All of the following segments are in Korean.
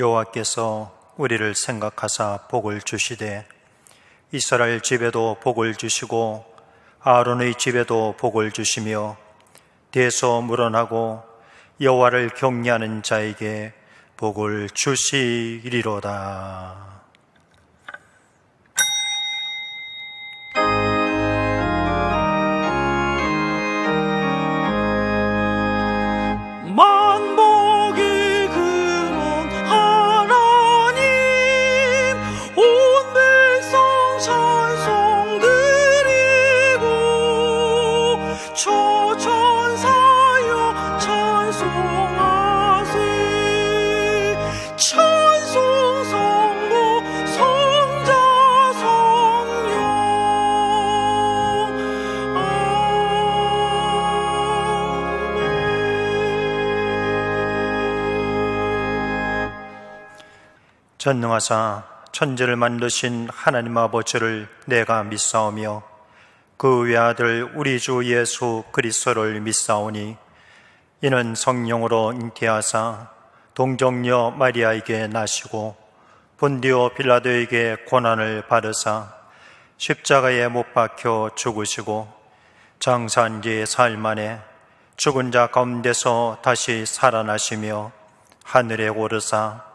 여호와께서 우리를 생각하사 복을 주시되 이스라엘 집에도 복을 주시고 아론의 집에도 복을 주시며 대소 물어나고 여호와를 경외하는 자에게 복을 주시리로다. 만복의 근원 하나님, 온 백성 찬송 드리고 천사여 찬송하세. 찬송 성부 성자 성령. 전능하사 천지를 만드신 하나님 아버지를 내가 믿사오며 그 외아들 우리 주 예수 그리스도를 믿사오니 이는 성령으로 잉태하사 동정녀 마리아에게 나시고 본디오 빌라도에게 고난을 받으사 십자가에 못 박혀 죽으시고 장사한 지 사흘 만에 죽은 자 가운데서 다시 살아나시며 하늘에 오르사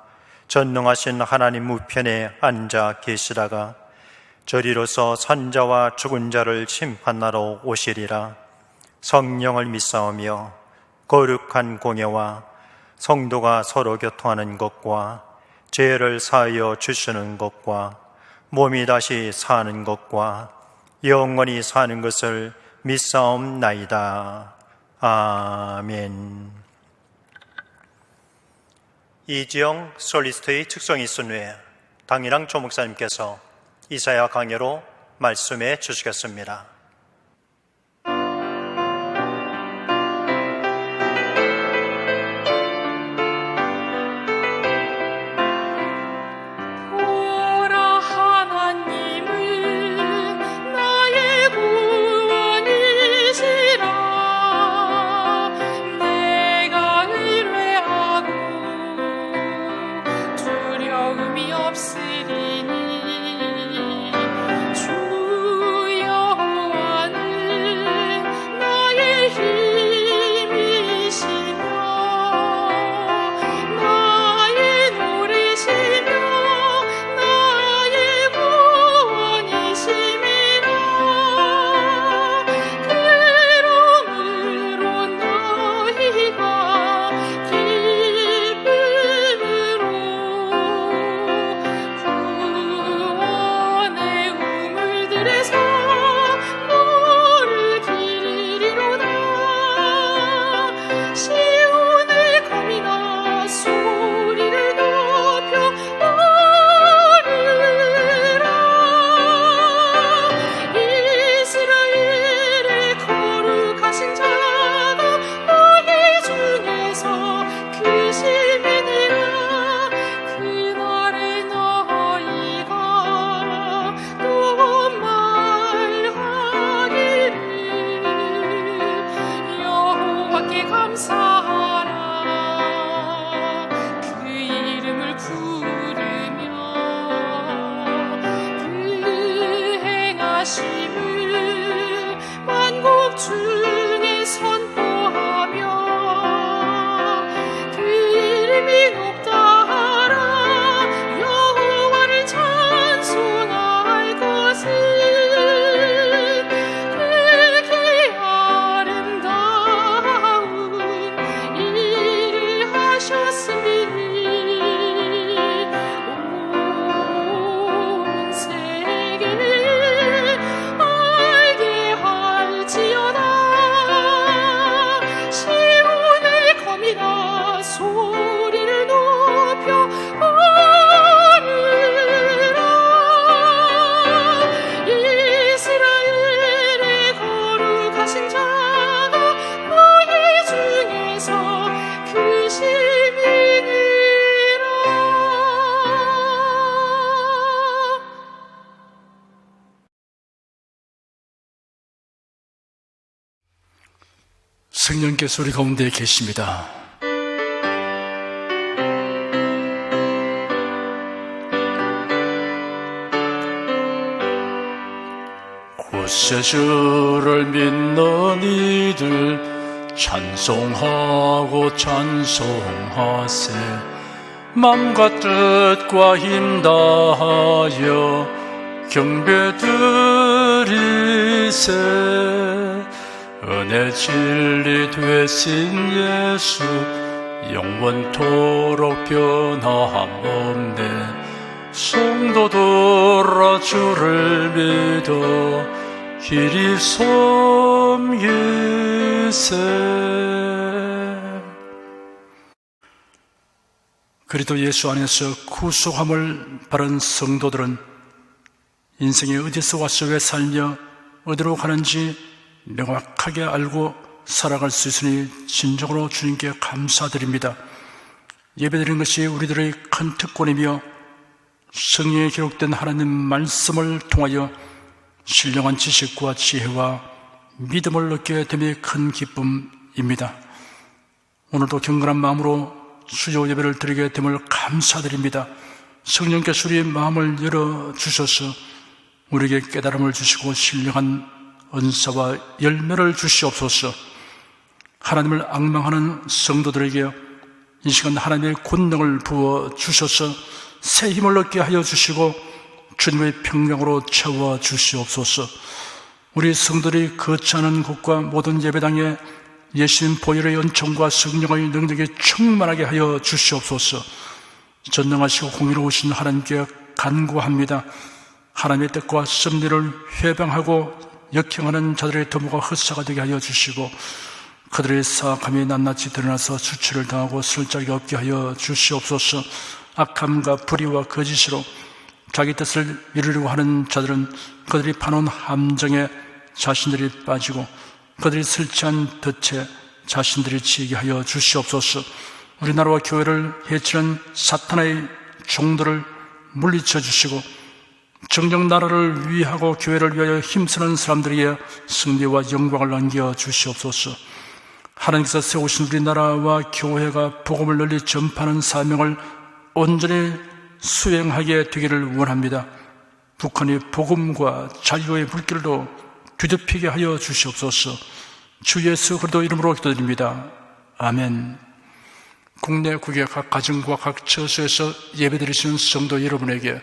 전능하신 하나님 우편에 앉아 계시다가 저리로서 산자와 죽은 자를 심판하러 오시리라. 성령을 믿사오며 거룩한 공예와 성도가 서로 교통하는 것과 죄를 사하여 주시는 것과 몸이 다시 사는 것과 영원히 사는 것을 믿사옵나이다. 아멘. 이지영 솔리스트의 특성이 있은 후에 당일랑 조목사님께서 이사야 강해로 말씀해 주시겠습니다. 성령께서 우리 가운데 계십니다. 주세 주를 믿는 이들 찬송하고 찬송하세. 맘과 뜻과 힘 다하여 경배드리세. 은혜 진리 되신 예수 영원토록 변함없네. 성도들아 주를 믿어 길이 섬기세. 그리스도 예수 안에서 구속함을 받은 성도들은 인생이 어디서 와서 왜 살며 어디로 가는지 명확하게 알고 살아갈 수 있으니 진정으로 주님께 감사드립니다. 예배드리는 것이 우리들의 큰 특권이며 성경에 기록된 하나님 말씀을 통하여 신령한 지식과 지혜와 믿음을 얻게 됨이 큰 기쁨입니다. 오늘도 경건한 마음으로 수요 예배를 드리게 됨을 감사드립니다. 성령께서 우리의 마음을 열어주셔서 우리에게 깨달음을 주시고 신령한 은사와 열매를 주시옵소서. 하나님을 앙망하는 성도들에게 이 시간 하나님의 권능을 부어주셔서 새 힘을 얻게 하여 주시고 주님의 평강으로 채워 주시옵소서. 우리 성도들이 거처하는 곳과 모든 예배당에 예수님 보혈의 은총과 성령의 능력이 충만하게 하여 주시옵소서. 전능하시고 공의로우신 하나님께 간구합니다. 하나님의 뜻과 섭리를 회방하고 역행하는 자들의 도모가 헛사가 되게 하여 주시고 그들의 사악함이 낱낱이 드러나서 수치를 당하고 설 자리가 없게 하여 주시옵소서. 악함과 불의와 거짓으로 자기 뜻을 이루려고 하는 자들은 그들이 파놓은 함정에 자신들이 빠지고 그들이 설치한 덫에 자신들이 치이게 하여 주시옵소서. 우리나라와 교회를 해치는 사탄의 종들을 물리쳐 주시고 정녕 나라를 위하고 교회를 위하여 힘쓰는 사람들에게 승리와 영광을 남겨 주시옵소서. 하나님께서 세우신 우리나라와 교회가 복음을 널리 전파하는 사명을 온전히 수행하게 되기를 원합니다. 북한이 복음과 자유의 불길로 뒤덮이게 하여 주시옵소서. 주 예수 그리스도 이름으로 기도드립니다. 아멘. 국내 국외 각 가정과 각 처소에서 예배드리시는 성도 여러분에게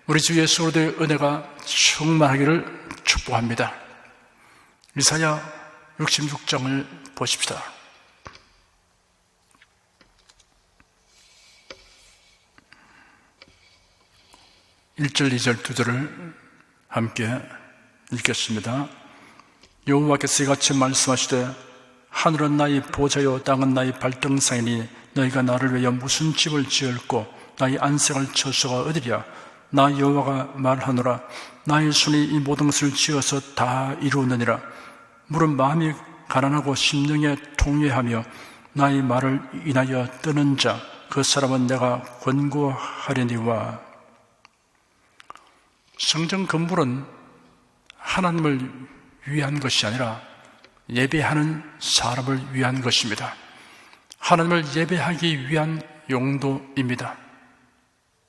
우리 주 예수 그리스도의 은혜가 충만하기를 축복합니다. 이사야 66장을 보십시다. 1절, 2절, 2절을 함께 읽겠습니다. 여호와께서 이같이 말씀하시되 하늘은 나의 보좌요 땅은 나의 발등상이니 너희가 나를 위하여 무슨 집을 지을꼬 나의 안색을 처소가 어디랴. 나 여호와가 말하노라. 나의 손이 이 모든 것을 지어서 다 이루느니라. 물은 마음이 가난하고 심령에 통회하며 나의 말을 인하여 뜨는 자 그 사람은 내가 권고하려니와. 성전 건물은 하나님을 위한 것이 아니라 예배하는 사람을 위한 것입니다. 하나님을 예배하기 위한 용도입니다.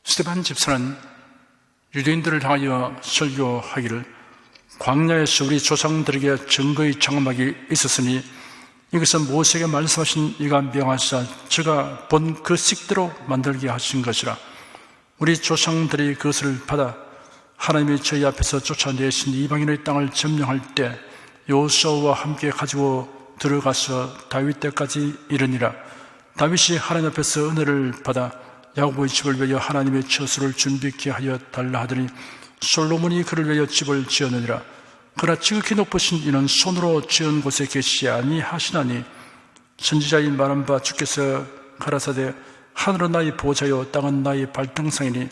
스데반 집사는 유대인들을 향하여 설교하기를 광야에서 우리 조상들에게 증거의 장막이 있었으니 이것은 모세에게 말씀하신 이가 명하사 저가 본 그 식대로 만들게 하신 것이라. 우리 조상들이 그것을 받아 하나님이 저희 앞에서 쫓아내신 이방인의 땅을 점령할 때 여호수아와 함께 가지고 들어가서 다윗 때까지 이르니라. 다윗이 하나님 앞에서 은혜를 받아 야곱의 집을 위하여 하나님의 처소를 준비케 하여 달라 하더니 솔로몬이 그를 위하여 집을 지었느니라. 그러나 지극히 높으신 이는 손으로 지은 곳에 계시지 아니하시나니 선지자의 말한 바 주께서 가라사대 하늘은 나의 보좌요 땅은 나의 발등상이니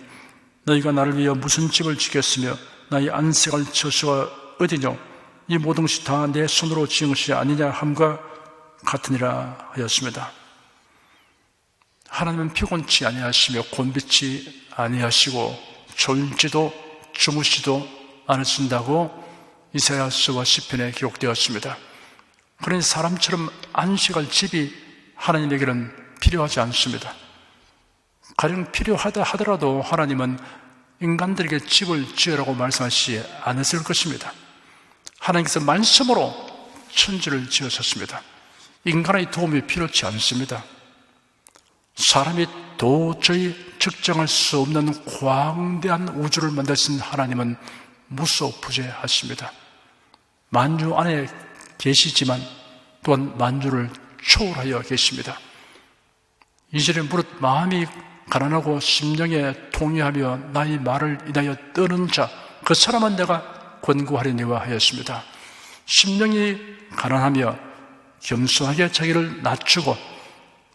너희가 나를 위하여 무슨 집을 지겠으며 나의 안색할 처소가 어디뇨. 이 모든 것이 다 내 손으로 지은 것이 아니냐 함과 같으니라 하였습니다. 하나님은 피곤치 아니하시며 곤비치 아니하시고 졸지도 주무시도 않으신다고 이사야서와 시편에 기록되었습니다. 그러니 사람처럼 안식할 집이 하나님에게는 필요하지 않습니다. 가령 필요하다 하더라도 하나님은 인간들에게 집을 지으라고 말씀하시지 않았을 것입니다. 하나님께서 말씀으로 천지를 지으셨습니다. 인간의 도움이 필요치 않습니다. 사람이 도저히 측정할 수 없는 광대한 우주를 만드신 하나님은 무소부재하십니다. 만유 안에 계시지만 또한 만유를 초월하여 계십니다. 이전에 무릇 마음이 가난하고 심령에 통회하며 나의 말을 인하여 떠는 자, 그 사람은 내가 권고하려니와 하였습니다. 심령이 가난하며 겸손하게 자기를 낮추고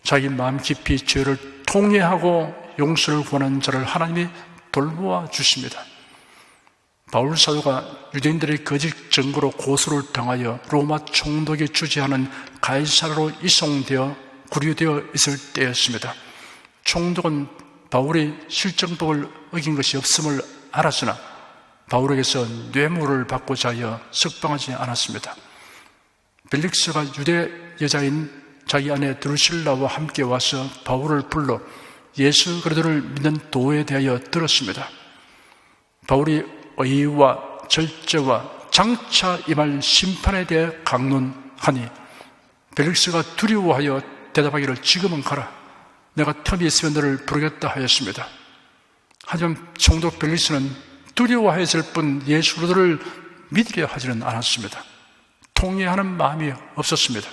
자기 마음 깊이 죄를 통회하고 용서를 구하는 자를 하나님이 돌보아 주십니다. 바울 사도가 유대인들의 거짓 증거로 고소를 당하여 로마 총독이 주재하는 가이사라로 이송되어 구류되어 있을 때였습니다. 총독은 바울이 실정법을 어긴 것이 없음을 알았으나 바울에게서 뇌물을 받고자 하여 석방하지 않았습니다. 벨릭스가 유대 여자인 자기 아내 드루실라와 함께 와서 바울을 불러 예수 그리스도를 믿는 도에 대하여 들었습니다. 바울이 의와 절제와 장차 임할 심판에 대해 강론하니 벨릭스가 두려워하여 대답하기를 지금은 가라. 내가 틈이 있으면 너를 부르겠다 하였습니다. 하지만 총독 벨릭스는 두려워하였을 뿐 예수 그리스도를 믿으려 하지는 않았습니다. 통회하는 마음이 없었습니다.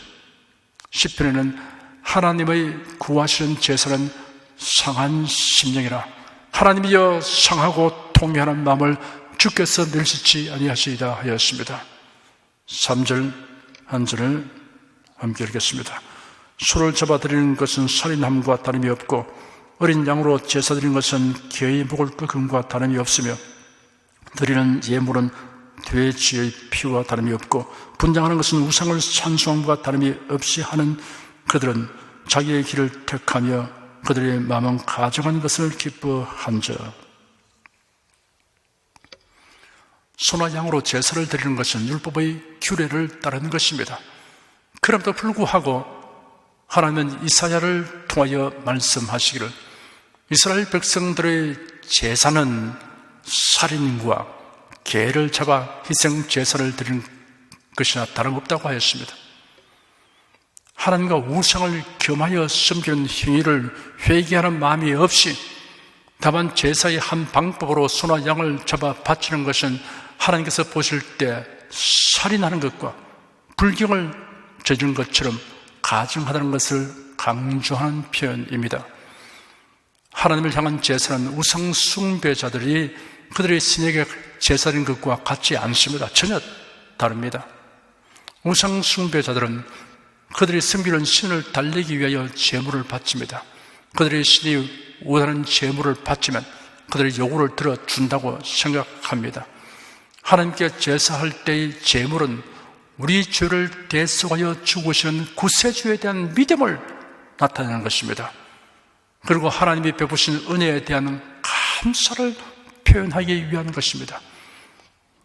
시편에는 하나님의 구하시는 제사는 상한 심령이라 하나님이여 상하고 통회하는 마음을 주께서 멸시치 아니하시리다 하였습니다. 3절 한 절을 함께 읽겠습니다. 소를 잡아드리는 것은 살인함과 다름이 없고 어린 양으로 제사 드리는 것은 개의 목을 끄금과 다름이 없으며 드리는 예물은 돼지의 피와 다름이 없고 분장하는 것은 우상을 찬송함과 다름이 없이 하는 그들은 자기의 길을 택하며 그들의 마음은 가정한 것을 기뻐한즉. 소나 양으로 제사를 드리는 것은 율법의 규례를 따르는 것입니다. 그럼에도 불구하고 하나님은 이사야를 통하여 말씀하시기를 이스라엘 백성들의 제사는 살인과 개를 잡아 희생 제사를 드리는 것이나 다름없다고 하였습니다. 하나님과 우상을 겸하여 섬기는 행위를 회개하는 마음이 없이 다만 제사의 한 방법으로 소나 양을 잡아 바치는 것은 하나님께서 보실 때 살인하는 것과 불경을 저지른 것처럼 가증하다는 것을 강조하는 표현입니다. 하나님을 향한 제사는 우상 숭배자들이 그들의 신에게 제사드린 것과 같지 않습니다. 전혀 다릅니다. 우상 숭배자들은 그들이 섬기는 신을 달래기 위하여 제물을 바칩니다. 그들의 신이 원하는 제물을 바치면 그들의 요구를 들어준다고 생각합니다. 하나님께 제사할 때의 제물은 우리 죄를 대속하여 죽으시는 구세주에 대한 믿음을 나타내는 것입니다. 그리고 하나님이 베푸신 은혜에 대한 감사를 표현하기 위한 것입니다.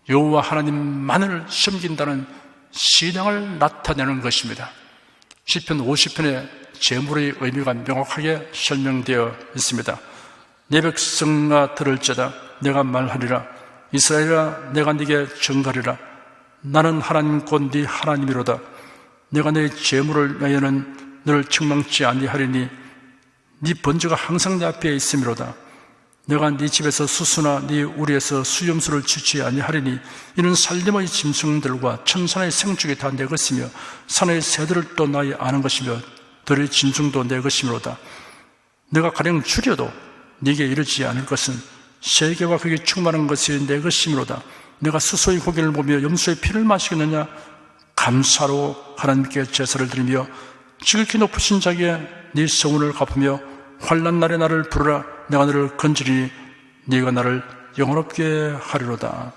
여호와 하나님만을 섬긴다는 신앙을 나타내는 것입니다. 시편 50편에 제물의 의미가 명확하게 설명되어 있습니다. 내 백성아 들을지어다 내가 말하리라 이스라엘아 내가 네게 증거하리라 나는 하나님 곧 네 하나님이로다 내가 네 제물을 위하여는 너를 책망치 아니하리니 네 번제가 항상 내 앞에 있음이로다 내가 네 집에서 수수나 네 우리에서 수염수를 취치 아니하리니 이는 살림의 짐승들과 천산의 생축이 다 내 것이며 산의 새들을 또 나의 아는 것이며 들의 짐승도 내 것이므로다 내가 가령 줄여도 네게 이르지 않을 것은 세계와 그게 충만한 것이 내 것이므로다 내가 수소의 고기를 보며 염소의 피를 마시겠느냐 감사로 하나님께 제사를 드리며 지극히 높으신 자기에 네 성운을 갚으며 환난 날에 나를 부르라 내가 너를 건지리니 네가 나를 영원롭게 하리로다.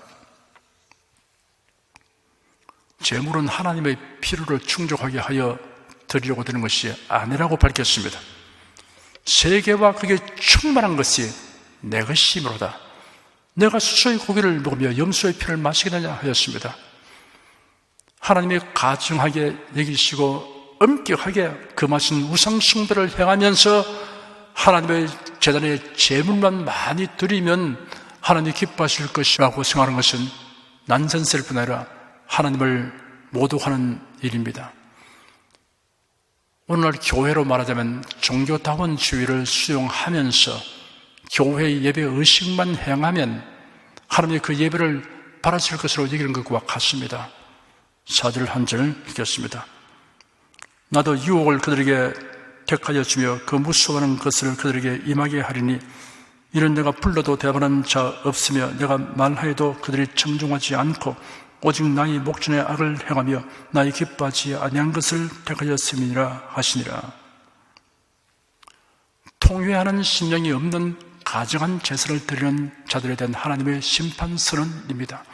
제물은 하나님의 필요를 충족하게 하여 드리려고 되는 것이 아니라고 밝혔습니다. 세계와 그게 충만한 것이 내 것이므로다. 내가 수소의 고기를 먹으며 염소의 피를 마시겠느냐 하였습니다. 하나님이 가증하게 여기시고 엄격하게 금하신 우상 숭배를 행하면서 하나님의 제단에 제물만 많이 드리면 하나님이 기뻐하실 것이라고 생각하는 것은 난센스일 뿐 아니라 하나님을 모독하는 일입니다. 오늘날 교회로 말하자면 종교다원주의를 수용하면서 교회의 예배 의식만 행하면 하나님이 그 예배를 받아줄 것으로 여기는 것과 같습니다. 4절 한 절 읽겠습니다. 나도 유혹을 그들에게 택하여 주며 그 무서워하는 것을 그들에게 임하게 하리니 이는 내가 불러도 대답하는 자 없으며 내가 말하여도 그들이 청중하지 않고 오직 나의 목전에 악을 행하며 나의 기뻐하지 아니한 것을 택하였음이니라 하시니라. 통회하는 심령이 없는 가정한 제사를 드리는 자들에 대한 하나님의 심판 선언입니다.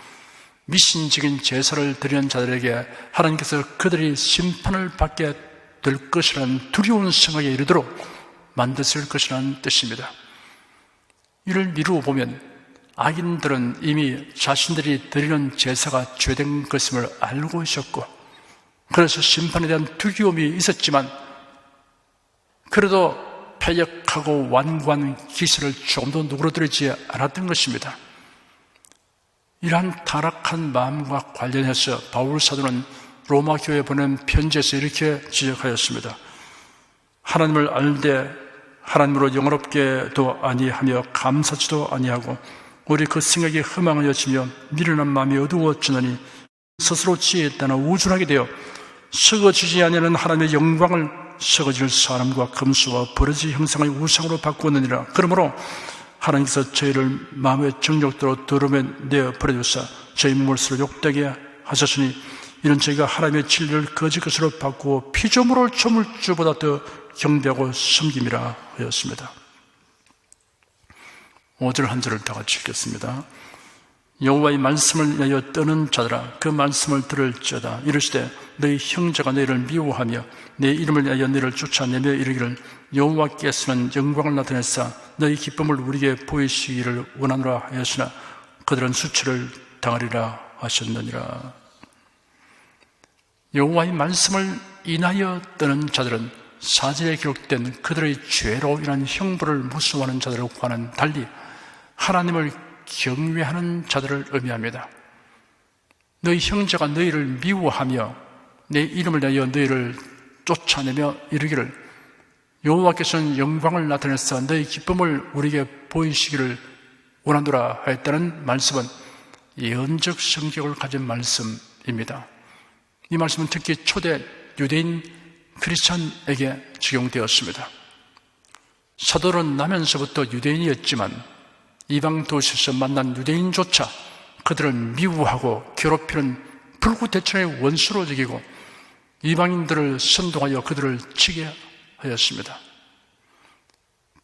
미신적인 제사를 드리는 자들에게 하나님께서 그들이 심판을 받게 될 것이라는 두려운 생각에 이르도록 만드실 것이라는 뜻입니다. 이를 미루어 보면 악인들은 이미 자신들이 드리는 제사가 죄된 것임을 알고 있었고 그래서 심판에 대한 두려움이 있었지만 그래도 패역하고 완고한 기세를 조금도 누그러뜨리지 않았던 것입니다. 이러한 타락한 마음과 관련해서 바울 사도는 로마 교회에 보낸 편지에서 이렇게 지적하였습니다. 하나님을 알되 하나님으로 영원롭게도 아니하며 감사치도 아니하고 우리 그 생각이 허망하여지며 미련한 마음이 어두워지느니 스스로 지혜에 따라 우쭐하게 되어 썩어지지 아니하는 하나님의 영광을 썩어질 사람과 금수와 버러지 형상의 우상으로 바꾸느니라. 그러므로 하나님께서 저희를 마음의 정욕대로 더러움에 내어 버려주사 저희 몸을 스스로 욕되게 하셨으니 이는 저희가 하나님의 진리를 거짓 것으로 바꾸어 피조물을 조물주보다 더 경배하고 섬김이라 하였습니다. 5절 한 절을 다 같이 읽겠습니다. 여호와의 말씀을 위하여 떠는 자들아 그 말씀을 들을지어다. 이르시되 너희 형제가 너희를 미워하며 내 이름을 위하여 너희를 쫓아내며 이르기를 여호와께서는 영광을 나타내사 너희 기쁨을 우리에게 보이시기를 원하노라 하였으나 그들은 수치를 당하리라 하셨느니라. 여호와의 말씀을 인하여 떠는 자들은 4절에 기록된 그들의 죄로 인한 형벌을 무서워하는 자들과는 달리 하나님을 경외하는 자들을 의미합니다. 너희 형제가 너희를 미워하며 내 이름을 위하여 너희를 쫓아내며 이르기를 여호와께서는 영광을 나타내사 너희 기쁨을 우리에게 보이시기를 원하노라 하였다는 말씀은 예언적 성격을 가진 말씀입니다. 이 말씀은 특히 초대 유대인 크리스찬에게 적용되었습니다. 사도는 나면서부터 유대인이었지만 이방 도시에서 만난 유대인조차 그들을 미워하고 괴롭히는 불구대천의 원수로 여기고 이방인들을 선동하여 그들을 치게 하였습니다.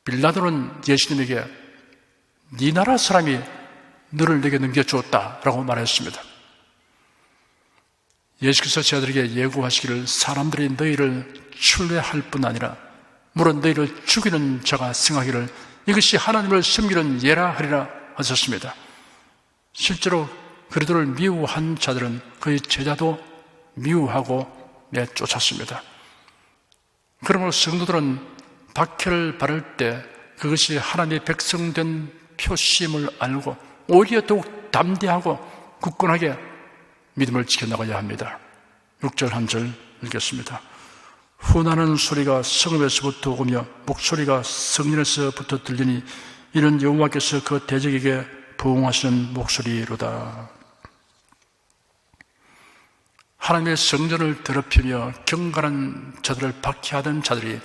빌라도는 예수님에게 네 나라 사람이 너를 내게 넘겨주었다라고 말했습니다. 예수께서 저들에게 예고하시기를 사람들이 너희를 출례할 뿐 아니라 물론 너희를 죽이는 자가 생하기를 이것이 하나님을 섬기는 예라 하리라 하셨습니다. 실제로 그들을 미워한 자들은 그의 제자도 미워하고 내쫓았습니다. 그러므로 성도들은 박해를 받을 때 그것이 하나님의 백성된 표심을 알고 오히려 더욱 담대하고 굳건하게 믿음을 지켜나가야 합니다. 6절 한 절 읽겠습니다. 훈하는 소리가 성읍에서부터 오며 목소리가 성전에서부터 들리니 이는 여호와께서 그 대적에게 부응하시는 목소리로다. 하나님의 성전을 더럽히며 경건한 자들을 박해하던 자들이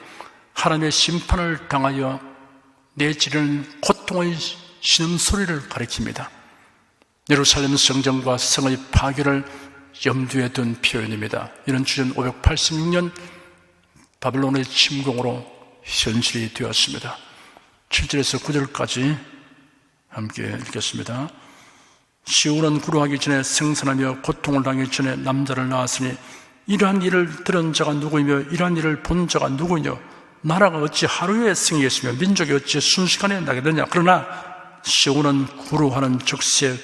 하나님의 심판을 당하여 내지르는 고통의 신음소리를 가리킵니다. 예루살렘 성전과 성의 파괴를 염두에 둔 표현입니다. 이는 주전 586년 바벨론의 침공으로 현실이 되었습니다. 7절에서 9절까지 함께 읽겠습니다. 시온은 구루하기 전에 생산하며 고통을 당하기 전에 남자를 낳았으니 이러한 일을 들은 자가 누구이며 이러한 일을 본 자가 누구이며 나라가 어찌 하루에 승리했으며 민족이 어찌 순식간에 나게되냐. 그러나 시온은 구루하는 적시에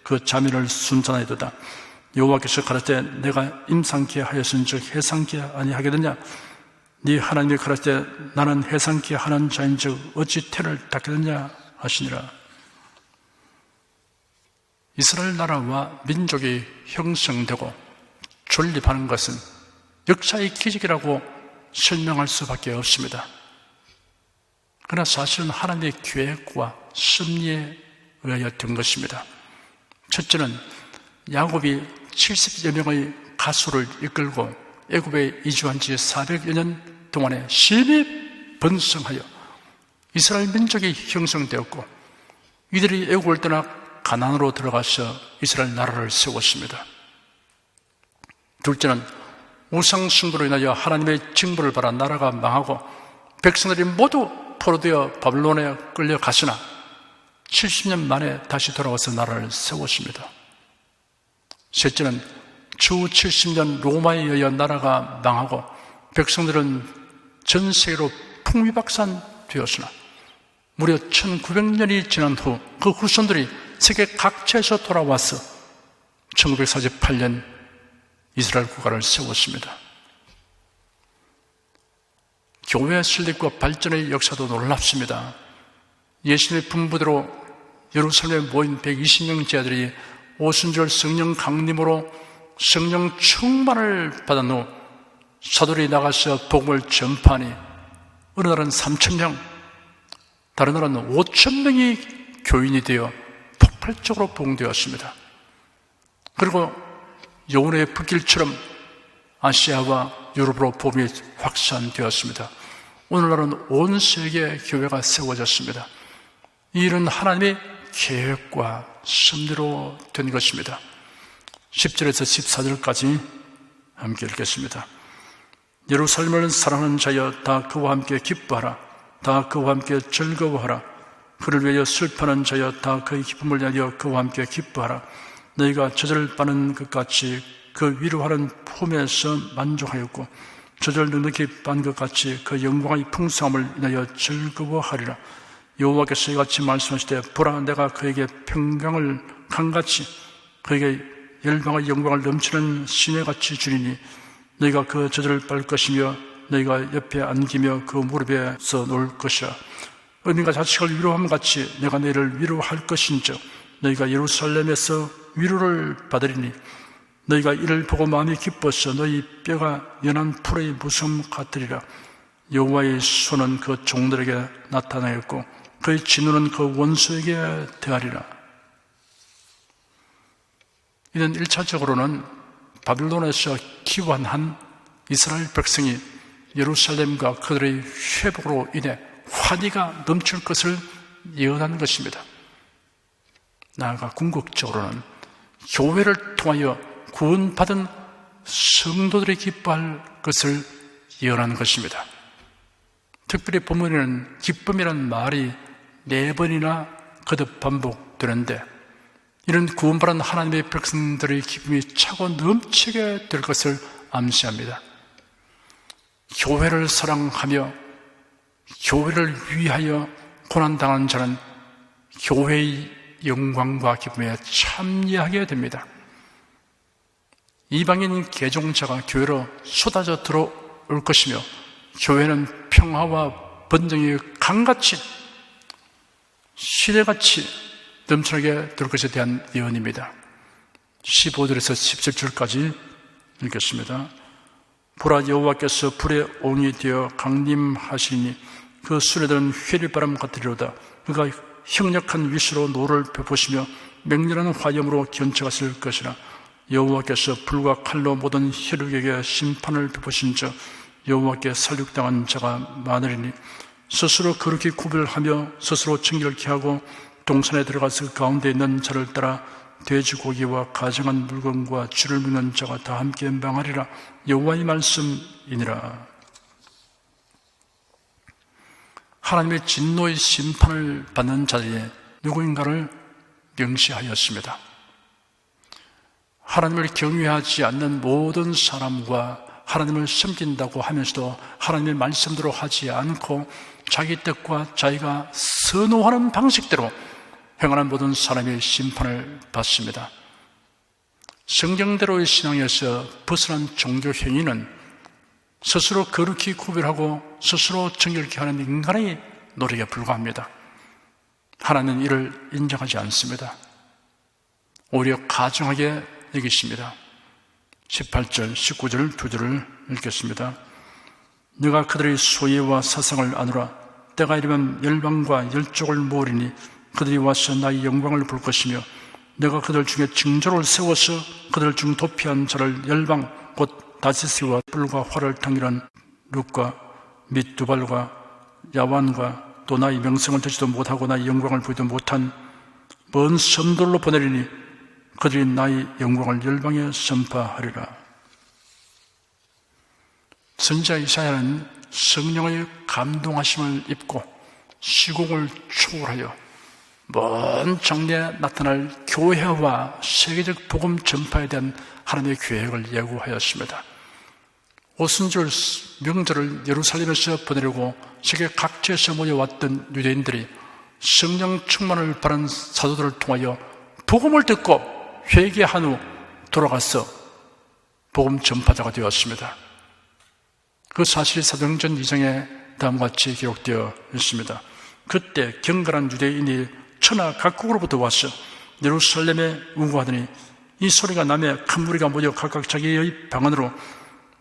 그 자민을 순전하여도다. 여호와께서 가라사대 내가 임상케 하였은즉 해상케 아니하게되냐. 네 하나님이 가라사대 나는 해상케 하는 자인즉 어찌 태를 닦겠느냐 하시니라. 이스라엘 나라와 민족이 형성되고 존립하는 것은 역사의 기적이라고 설명할 수밖에 없습니다. 그러나 사실은 하나님의 계획과 섭리에 의하여 된 것입니다. 첫째는 야곱이 70여 명의 가수를 이끌고 애굽에 이주한 지 400여 년 동안에 심히 번성하여 이스라엘 민족이 형성되었고, 이들이 애굽을 떠나 가나안으로 들어가서 이스라엘 나라를 세웠습니다. 둘째는 우상 숭배로 인하여 하나님의 징벌을 받아 나라가 망하고 백성들이 모두 포로되어 바벨론에 끌려갔으나 70년 만에 다시 돌아와서 나라를 세웠습니다. 셋째는 주 70년 로마에 의하여 나라가 망하고 백성들은 전 세계로 풍비박산되었으나 무려 1900년이 지난 후 그 후손들이 세계 각지에서 돌아와서 1948년 이스라엘 국가를 세웠습니다. 교회 설립과 발전의 역사도 놀랍습니다. 예수님의 분부대로 예루살렘에 모인 120명 제자들이 오순절 성령 강림으로 성령 충만을 받은 후 사도들이 나가서 복음을 전파하니 어느 날은 3,000명, 다른 날은 5,000명이 교인이 되어 폭발적으로 부흥되었습니다. 그리고 여운의 불길처럼 아시아와 유럽으로 복음이 확산되었습니다. 오늘날은 온 세계 교회가 세워졌습니다. 이 일은 하나님의 계획과 섭리로 된 것입니다. 10절에서 14절까지 함께 읽겠습니다. 예루살렘을 사랑하는 자여, 다 그와 함께 기뻐하라. 다 그와 함께 즐거워하라. 그를 위하여 슬퍼하는 자여, 다 그의 기쁨을 위하여 그와 함께 기뻐하라. 너희가 저절을 빠는 것 같이 그 위로하는 폼에서 만족하였고, 저절 넉넉히 빤 것 같이 그 영광의 풍성함을 인하여 즐거워하리라. 여호와께서 이같이 말씀하시되, 보라, 내가 그에게 평강을 강같이 그에게 열방의 영광을 넘치는 시내같이 주리니, 너희가 그 저절을 빨 것이며 너희가 옆에 안기며 그 무릎에서 놓을 것이라. 어린이가 자식을 위로함 같이 내가 너희를 위로할 것인즉 너희가 예루살렘에서 위로를 받으리니, 너희가 이를 보고 마음이 기뻐서 너희 뼈가 연한 풀의 무섬 같으리라. 여호와의 손은 그 종들에게 나타나였고 그의 진노는 그 원수에게 대하리라. 이는 1차적으로는 바빌론에서 기환한 이스라엘 백성이 예루살렘과 그들의 회복으로 인해 환희가 넘칠 것을 예언하는 것입니다. 나아가 궁극적으로는 교회를 통하여 구원받은 성도들이 기뻐할 것을 예언하는 것입니다. 특별히 본문에는 기쁨이라는 말이 4번이나 거듭 반복되는데, 이런 구원받은 하나님의 백성들의 기쁨이 차고 넘치게 될 것을 암시합니다. 교회를 사랑하며 교회를 위하여 고난당한 자는 교회의 영광과 기쁨에 참여하게 됩니다. 이방인 개종자가 교회로 쏟아져 들어올 것이며, 교회는 평화와 번영의 강같이 시대같이 넘쳐나게 될 것에 대한 예언입니다. 15절에서 17절까지 읽겠습니다. 보라, 여호와께서 불의 옹이 되어 강림하시니 그 수레들은 회리바람 같으리로다. 그가 형력한 위수로 노를 베푸시며 맹렬한 화염으로 견쳐갔을 것이라. 여호와께서 불과 칼로 모든 혈육에게 심판을 베푸신즉 여호와께 살육당한 자가 많으리니, 스스로 거룩히 구별하며 스스로 정결케 하고 동산에 들어가서 그 가운데 있는 자를 따라 돼지고기와 가정한 물건과 쥐를 먹는 자가 다 함께 망하리라. 여호와의 말씀이니라. 하나님의 진노의 심판을 받는 자들이 누구인가를 명시하였습니다. 하나님을 경외하지 않는 모든 사람과 하나님을 섬긴다고 하면서도 하나님의 말씀대로 하지 않고 자기 뜻과 자기가 선호하는 방식대로 행하는 모든 사람의 심판을 받습니다. 성경대로의 신앙에서 벗어난 종교 행위는 스스로 거룩히 구별하고 스스로 정결케 하는 인간의 노력에 불과합니다. 하나님은 이를 인정하지 않습니다. 오히려 가증하게 여기십니다. 18절, 19절 두 절을 읽겠습니다. 너가 그들의 소예와 사상을 아노라. 때가 이르면 열방과 열족을 모으리니 그들이 와서 나의 영광을 볼 것이며 내가 그들 중에 징조를 세워서 그들 중 도피한 자를 열방 곧 다시스와 뿔과 활을 당기는 룩과 및 두발과 야완과 또 나의 명성을 듣지도 못하고 나의 영광을 보지도 못한 먼 섬들로 보내리니 그들이 나의 영광을 열방에 선포하리라. 선지자 이사야는 성령의 감동하심을 입고 시공을 초월하여 먼 장래에 나타날 교회와 세계적 복음 전파에 대한 하나님의 계획을 예고하였습니다. 오순절 명절을 예루살렘에서 보내려고 세계 각지에서 모여왔던 유대인들이 성령 충만을 바란 사도들을 통하여 복음을 듣고 회개한 후 돌아가서 복음 전파자가 되었습니다. 그 사실이 사도행전 2장에 다음과 같이 기록되어 있습니다. 그때 경건한 유대인이 천하 각국으로부터 와서 예루살렘에 운구하더니 이 소리가 나며 큰 무리가 모여 각각 자기의 방언으로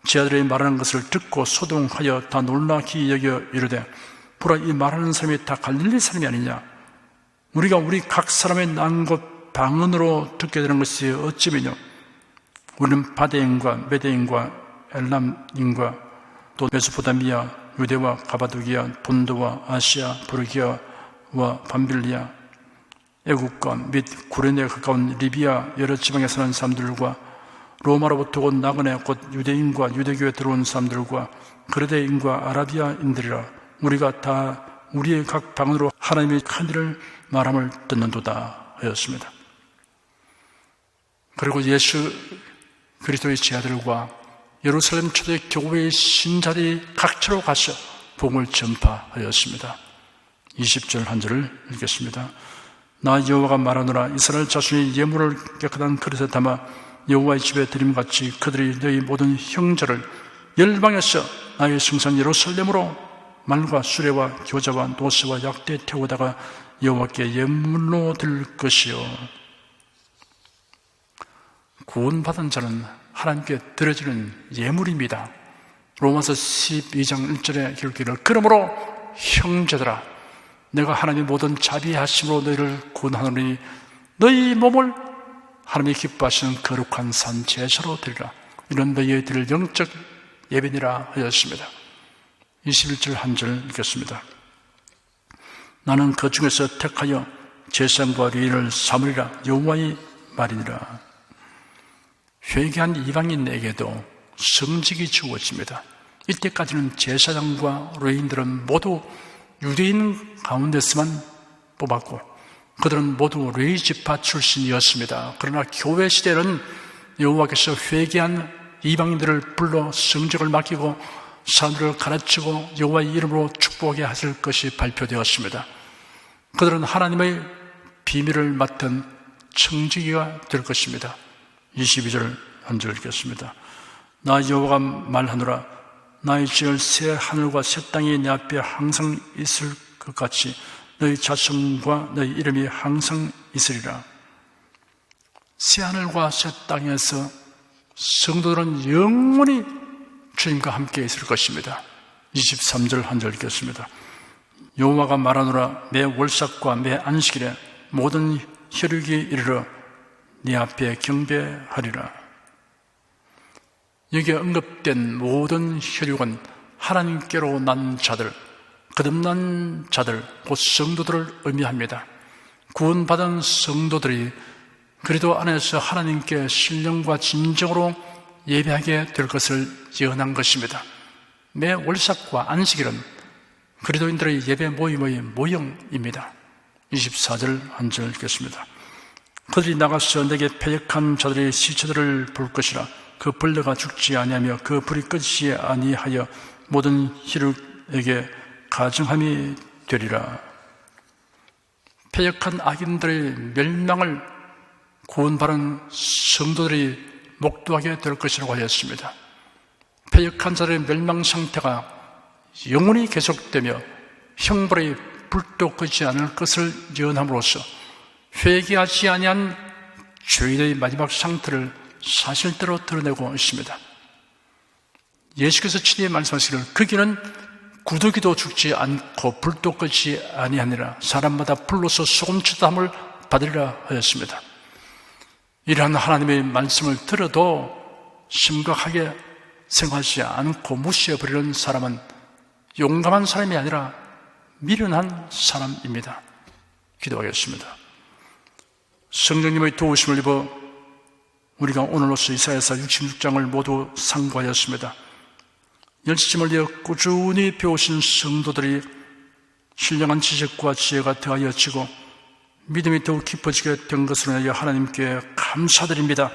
제 아들이 말하는 것을 듣고 소동하여 다 놀라기 여겨 이르되 보라, 이 말하는 사람이 다 갈릴리 사람이 아니냐? 우리가 우리 각 사람의 난 곳 방언으로 듣게 되는 것이 어찌미뇨? 우리는 바데인과 메데인과 엘람인과 또 메소포타미아, 유대와 가바도기아, 본도와 아시아, 부르기아와 밤빌리아, 애국과 및 구레네에 가까운 리비아 여러 지방에 사는 사람들과 로마로부터 온 나그네 곧 유대인과 유대교에 들어온 사람들과 그레데인과 아라비아인들이라. 우리가 다 우리의 각 방언으로 하나님의 큰 일을 말함을 듣는도다 하였습니다. 그리고 예수 그리스도의 제자들과 예루살렘 초대 교회의 신자들이 각처로 가서 복음을 전파하였습니다. 20절 한 절을 읽겠습니다. 나 여호와가 말하노라. 이스라엘 자손이 예물을 깨끗한 그릇에 담아 여호와의 집에 드림같이 그들이 너희 모든 형제를 열방에서 나의 성산 예루살렘으로 말과 수레와 교자와 노새와 약대 태우다가 여호와께 예물로 드릴 것이요. 구원받은 자는 하나님께 드려지는 예물입니다. 로마서 12장 1절에 기록되기를 그러므로 형제들아 내가 하나님의 모든 자비하심으로 너희를 구원하노니 너희 몸을 하나님이 기뻐하시는 거룩한 산 제사로 드리라. 이런 너희의 드릴 영적 예배니라 하였습니다. 21절 한 절 읽겠습니다. 나는 그 중에서 택하여 제사장과 레위인을 삼으리라. 여호와의 말이니라. 회개한 이방인에게도 성직이 주어집니다. 이때까지는 제사장과 레위인들은 모두 유대인 가운데서만 뽑았고 그들은 모두 레위 지파 출신이었습니다. 그러나 교회 시대는 여호와께서 회개한 이방인들을 불러 성직을 맡기고 사람들을 가르치고 여호와의 이름으로 축복하게 하실 것이 발표되었습니다. 그들은 하나님의 비밀을 맡은 청지기가 될 것입니다. 22절 한 절 읽겠습니다. 나 여호와가 말하노라. 나의 지을 새 하늘과 새 땅이 내 앞에 항상 있을 것 같이 너희 자손과 너희 이름이 항상 있으리라. 새 하늘과 새 땅에서 성도들은 영원히 주님과 함께 있을 것입니다. 23절 한 절 읽겠습니다. 여호와가 말하노라. 매 월삭과 매 안식일에 모든 혈육이 이르러 네 앞에 경배하리라. 여기에 언급된 모든 혈육은 하나님께로 난 자들, 거듭난 자들, 곧 성도들을 의미합니다. 구원받은 성도들이 그리스도 안에서 하나님께 신령과 진정으로 예배하게 될 것을 예언한 것입니다. 매 월삭과 안식일은 그리스도인들의 예배 모임의 모형입니다. 24절 한 절 읽겠습니다. 그들이 나가서 내게 패역한 자들의 시체들을 볼 것이라. 그 벌레가 죽지 아니하며 그 불이 꺼지지 아니하여 모든 혈육에게 가증함이 되리라. 패역한 악인들의 멸망을 구원받은 성도들이 목도하게 될 것이라고 하였습니다. 패역한 자들의 멸망 상태가 영원히 계속되며 형벌의 불도 꺼지지 않을 것을 예언함으로써 회개하지 아니한 죄인의 마지막 상태를 사실대로 드러내고 있습니다. 예수께서 친히 말씀하시기를 그 길은 구더기도 죽지 않고 불도 끄지 아니하니라 사람마다 불로서 소금치담을 받으리라 하였습니다. 이러한 하나님의 말씀을 들어도 심각하게 생각하지 않고 무시해버리는 사람은 용감한 사람이 아니라 미련한 사람입니다. 기도하겠습니다. 성령님의 도우심을 입어 우리가 오늘로써 이사야서 66장을 모두 상고하였습니다. 열심을 이어 꾸준히 배우신 성도들이 신령한 지식과 지혜가 더하여지고 믿음이 더욱 깊어지게 된 것으로 인하여 하나님께 감사드립니다.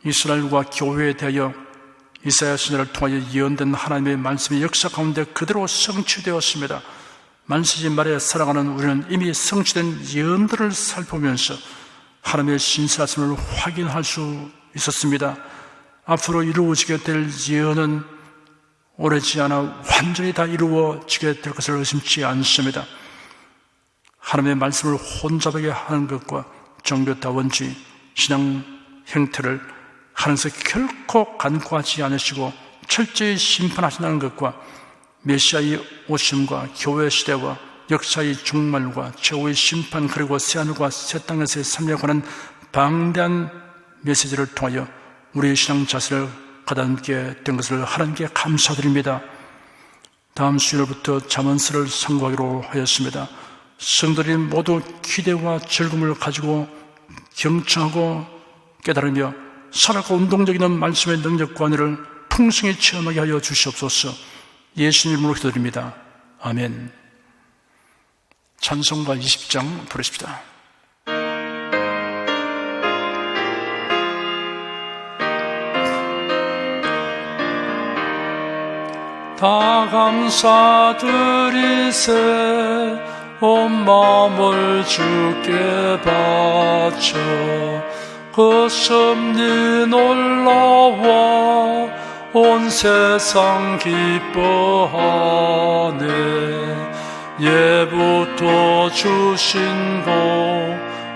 이스라엘과 교회에 대하여 이사야 선지자를 통하여 예언된 하나님의 말씀이 역사 가운데 그대로 성취되었습니다. 만세지 말에 살아가는 우리는 이미 성취된 예언들을 살펴보면서 하나님의 신실하심을 확인할 수 있었습니다. 앞으로 이루어지게 될 예언은 오래지 않아 완전히 다 이루어지게 될 것을 의심치 않습니다. 하나님의 말씀을 혼잡하게 하는 것과 정교다원주의, 신앙 형태를 하나님께서 결코 간과하지 않으시고 철저히 심판하신다는 것과 메시아의 오심과 교회 시대와 역사의 종말과 최후의 심판 그리고 새하늘과 새 땅에서의 삶에 관한 방대한 메시지를 통하여 우리의 신앙 자세를 가다듬게 된 것을 하나님께 감사드립니다. 다음 수요일부터 잠언서를 선고하기로 하였습니다. 성도들이 모두 기대와 즐거움을 가지고 경청하고 깨달으며 살아가 운동적인 말씀의 능력과 은혜를 풍성히 체험하게 하여 주시옵소서. 예수님 이름으로 기도드립니다. 아멘. 찬송가 20장 부르십시다. 다 감사드리세 온 마음을 주께 바쳐 그 섭리 놀라워 온 세상 기뻐하네. 예부터 주신 복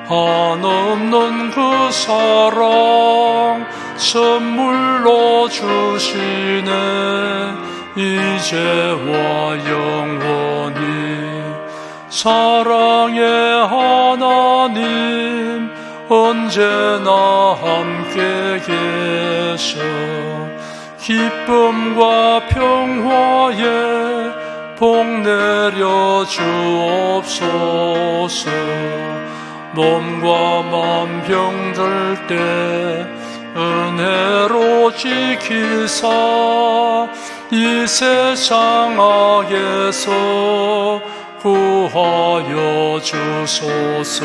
한없는 그 사랑 선물로 주시네. 이제와 영원히 사랑의 하나님 언제나 함께 계셔 기쁨과 평화에 복 내려 주옵소서. 몸과 맘 병들 때 은혜로 지키사 이 세상 악에서 구하여 주소서.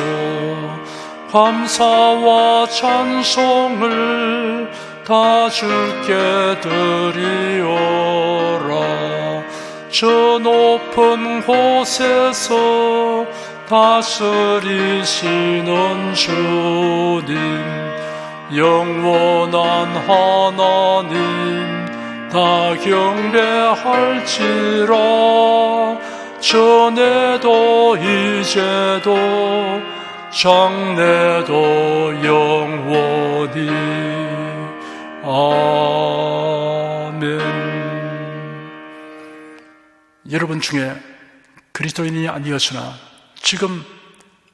감사와 찬송을 다 주께 드리오라. 저 높은 곳에서 다스리시는 주님 영원한 하나님 다 경배할지라. 전에도 이제도 장래도 영원히 아멘. 여러분 중에 그리스도인이 아니었으나 지금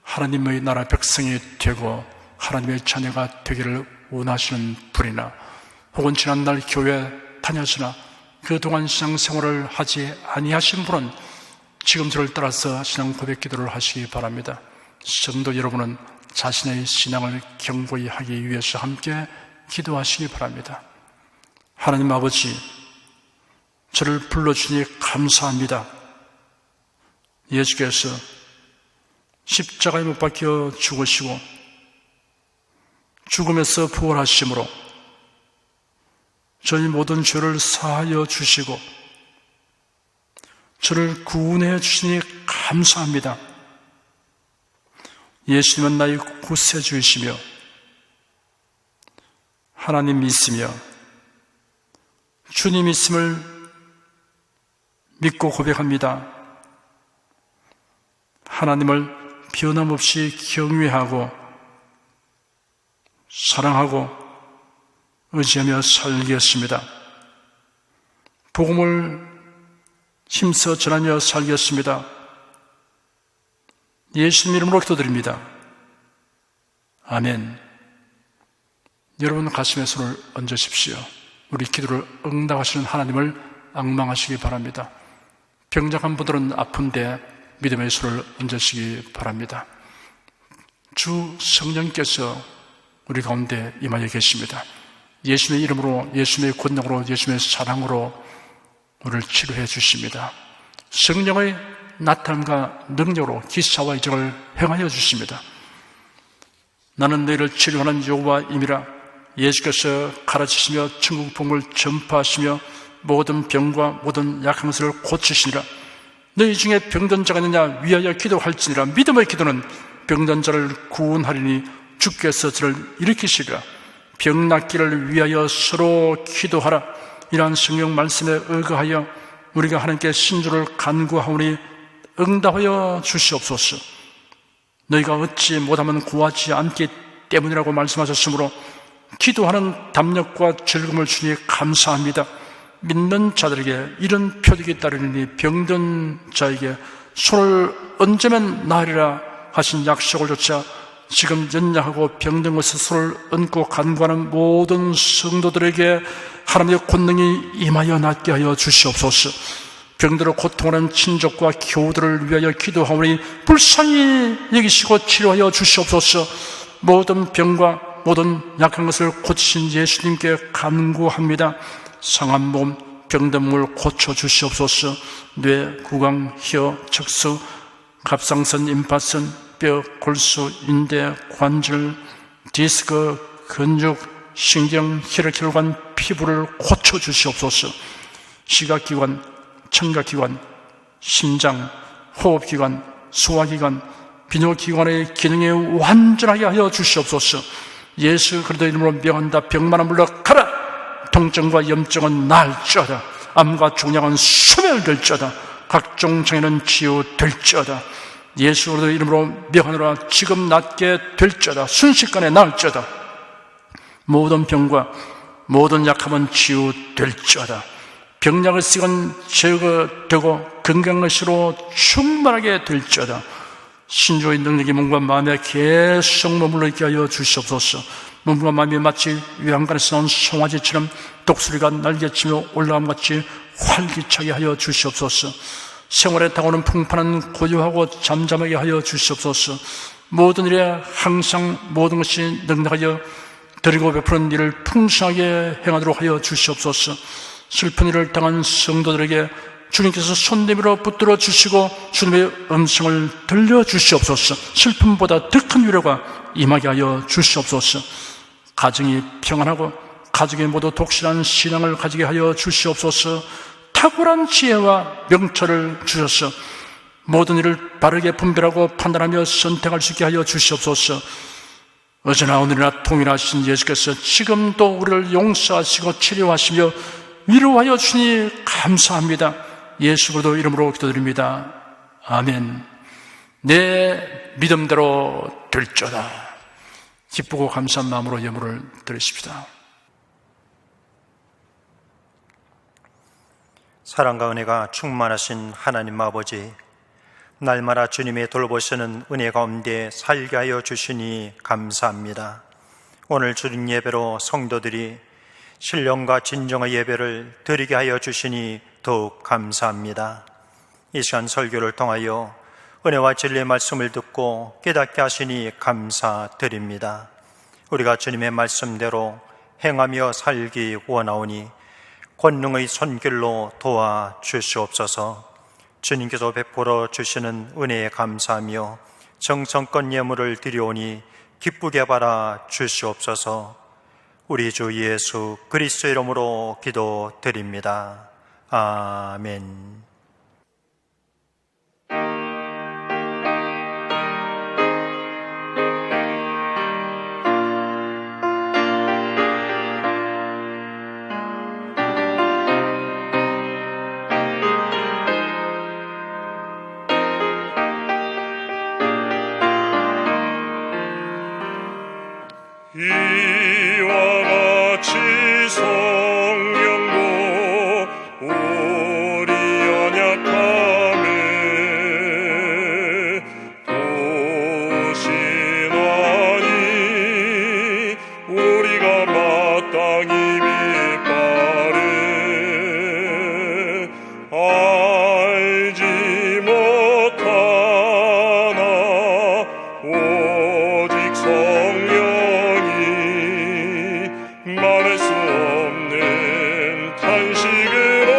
하나님의 나라 백성이 되고 하나님의 자녀가 되기를 원하시는 분이나 혹은 지난날 교회 다녔으나 그동안 신앙생활을 하지 아니하신 분은 지금 저를 따라서 신앙 고백 기도를 하시기 바랍니다. 성도 여러분은 자신의 신앙을 견고히 하기 위해서 함께 기도하시기 바랍니다. 하나님 아버지, 저를 불러주니 감사합니다. 예수께서 십자가에 못 박혀 죽으시고 죽음에서 부활하심으로 저희 모든 죄를 사하여 주시고 저를 구원해 주시니 감사합니다. 예수님은 나의 구세주이시며 하나님 있으며 주님 있음을 믿고 고백합니다. 하나님을 변함없이 경외하고 사랑하고 의지하며 살겠습니다. 복음을 힘써 전하며 살겠습니다. 예수님 이름으로 기도드립니다. 아멘. 여러분 가슴에 손을 얹으십시오. 우리 기도를 응답하시는 하나님을 앙망하시기 바랍니다. 병장한 분들은 아픈데 믿음의 손을 얹으시기 바랍니다. 주 성령께서 우리 가운데 임하여 계십니다. 예수님의 이름으로, 예수님의 권능으로, 예수님의 사랑으로 우리를 치료해 주십니다. 성령의 나타남과 능력으로 기사와 이적을 행하여 주십니다. 나는 너희를 치료하는 여호와임이라. 예수께서 가르치시며 천국 복음을 전파하시며 모든 병과 모든 약한 것을 고치시니라. 너희 중에 병든 자가 있느냐 위하여 기도할지니라. 믿음의 기도는 병든 자를 구원하리니 주께서 저를 일으키시리라. 병 낫기를 위하여 서로 기도하라. 이러한 성경 말씀에 의거하여 우리가 하나님께 신주를 간구하오니 응답하여 주시옵소서. 너희가 얻지 못하면 구하지 않기 때문이라고 말씀하셨으므로 기도하는 담력과 즐거움을 주니 감사합니다. 믿는 자들에게 이런 표적이 따르니 병든 자에게 손을 얹으면 나으리라 하신 약속을 조차 지금 연약하고 병든 것에 손을 얹고 간구하는 모든 성도들에게 하나님의 권능이 임하여 낫게 하여 주시옵소서. 병들어 고통하는 친족과 교우들을 위하여 기도하오니 불쌍히 여기시고 치료하여 주시옵소서. 모든 병과 모든 약한 것을 고치신 예수님께 간구합니다. 상한 몸, 병든 물 고쳐 주시옵소서. 뇌, 구강, 혀, 척수, 갑상선, 임파선, 뼈, 골수, 인대, 관절, 디스크, 근육, 신경, 혈액혈관, 피부를 고쳐 주시옵소서. 시각기관, 청각기관, 심장, 호흡기관, 소화기관, 비뇨기관의 기능에 완전하게 하여 주시옵소서. 예수 그리스도 이름으로 명한다. 병만은 물러가라. 통증과 염증은 나을지어다. 암과 종양은 소멸될지어다. 각종 장애는 치유될지어다. 예수 그리스도 이름으로 명하노라. 지금 낫게 될지어다. 순식간에 나을지어다. 모든 병과 모든 약함은 치유될지어다. 병약을 쓰건 제거되고 건강한 것으로 충만하게 될지어다. 신주의 능력이 몸과 마음에 계속 머물러 있게 하여 주시옵소서. 몸과 마음이 마치 외양간에서 나온 송아지처럼 독수리가 날개치며 올라감같이 활기차게 하여 주시옵소서. 생활에 다가오는 풍파는 고요하고 잠잠하게 하여 주시옵소서. 모든 일에 항상 모든 것이 능력하여 드리고 베푸는 일을 풍성하게 행하도록 하여 주시옵소서. 슬픈 일을 당한 성도들에게 주님께서 손 내밀어 붙들어 주시고 주님의 음성을 들려주시옵소서. 슬픔보다 더 큰 위로가 임하게 하여 주시옵소서. 가정이 평안하고 가족이 모두 독실한 신앙을 가지게 하여 주시옵소서. 탁월한 지혜와 명철을 주셔서 모든 일을 바르게 분별하고 판단하며 선택할 수 있게 하여 주시옵소서. 어제나 오늘이나 통일하신 예수께서 지금도 우리를 용서하시고 치료하시며 위로하여 주니 감사합니다. 예수 그리스도 이름으로 기도드립니다. 아멘. 내 믿음대로 될지어다. 기쁘고 감사한 마음으로 예물을 드리십시다. 사랑과 은혜가 충만하신 하나님 아버지, 날마다 주님의 돌보시는 은혜 가운데 살게 하여 주시니 감사합니다. 오늘 주님 예배로 성도들이 신령과 진정의 예배를 드리게 하여 주시니 더욱 감사합니다. 이 시간 설교를 통하여 은혜와 진리의 말씀을 듣고 깨닫게 하시니 감사드립니다. 우리가 주님의 말씀대로 행하며 살기 원하오니 권능의 손길로 도와주시옵소서. 주님께서 베풀어 주시는 은혜에 감사하며 정성껏 예물을 드리오니 기쁘게 받아 주시옵소서. 우리 주 예수 그리스도 이름으로 기도드립니다. 아멘. 이와 같이 성령도 우리 연약함에 도우시나니 우리가 마땅히 빛바래 알지 못하나 오직 성령이 말할 수 없는 탄식으로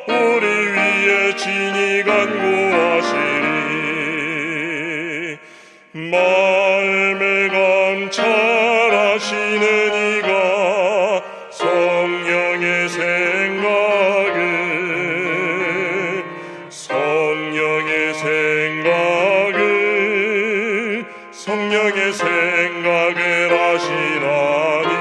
우리 위에 진히 간구하시리. 마음을 감찰하시는 이가 성령의 생각을 하시나니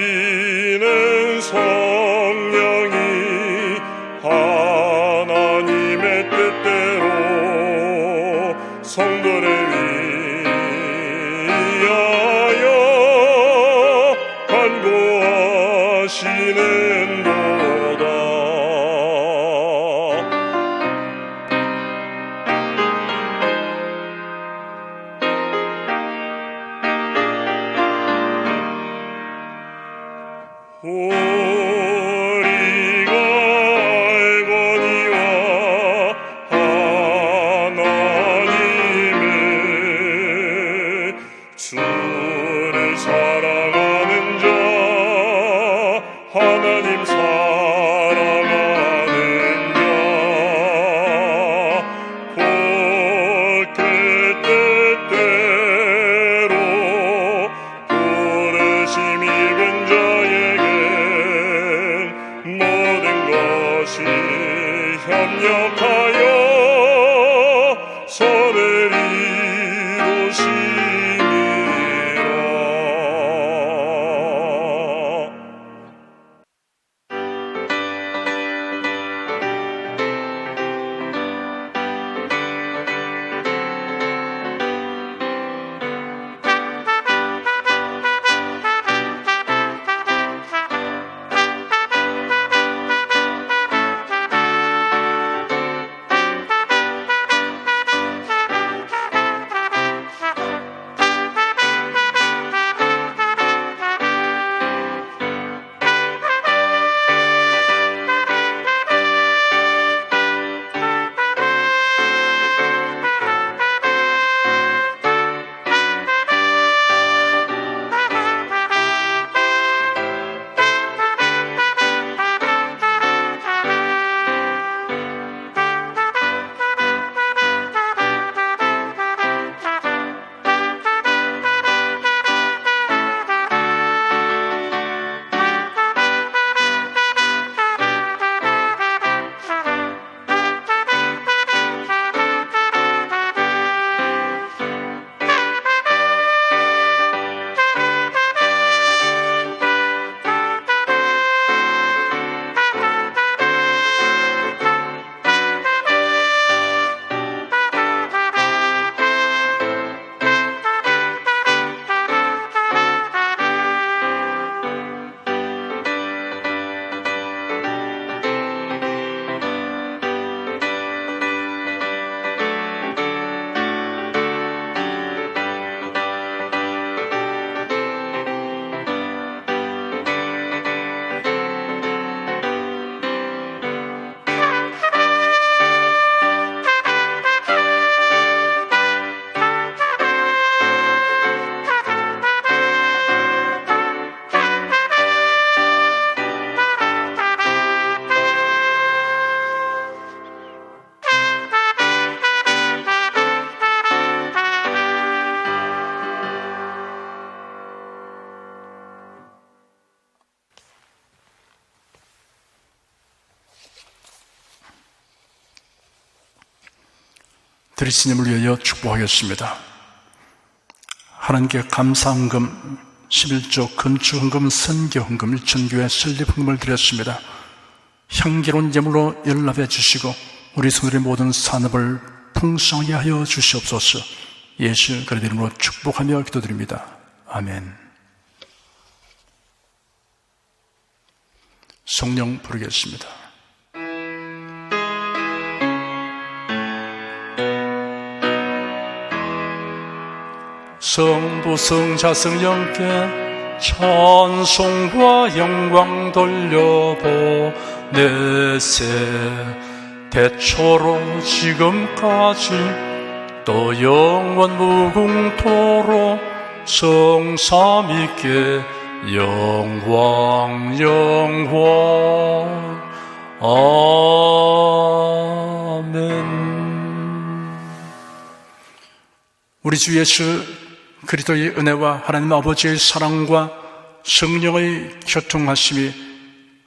이는 성령이 하나님의 뜻대로 성도를 위하여 간구하시는도다. 우리가 알거니와 하나님은 주를 사랑하는 자 하나님 사랑하는 자 곧 그 뜻대로 부르심 입은 자에게 모든 것이 협력하여 선을 이루심이라. 드리스님을 위하여 축복하겠습니다. 하나님께 감사헌금 11조 건축헌금 선교헌금 일천교회 설립헌금을 드렸습니다. 향기로운 예물로 연락해 주시고 우리 성도의 모든 산업을 풍성하게 하여 주시옵소서. 예수 그리스도 이름으로 축복하며 기도드립니다. 아멘. 성령 부르겠습니다. 성부 성자 성령께 찬송과 영광 돌려보내세. 대초로 지금까지 또 영원 무궁토록 성삼위께 영광 영광. 아멘. 우리 주 예수 그리스도의 은혜와 하나님 아버지의 사랑과 성령의 교통하심이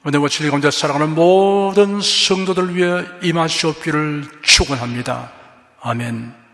은혜와 진리 가운데 살아가는 모든 성도들 위해 임하시옵기를 축원합니다. 아멘.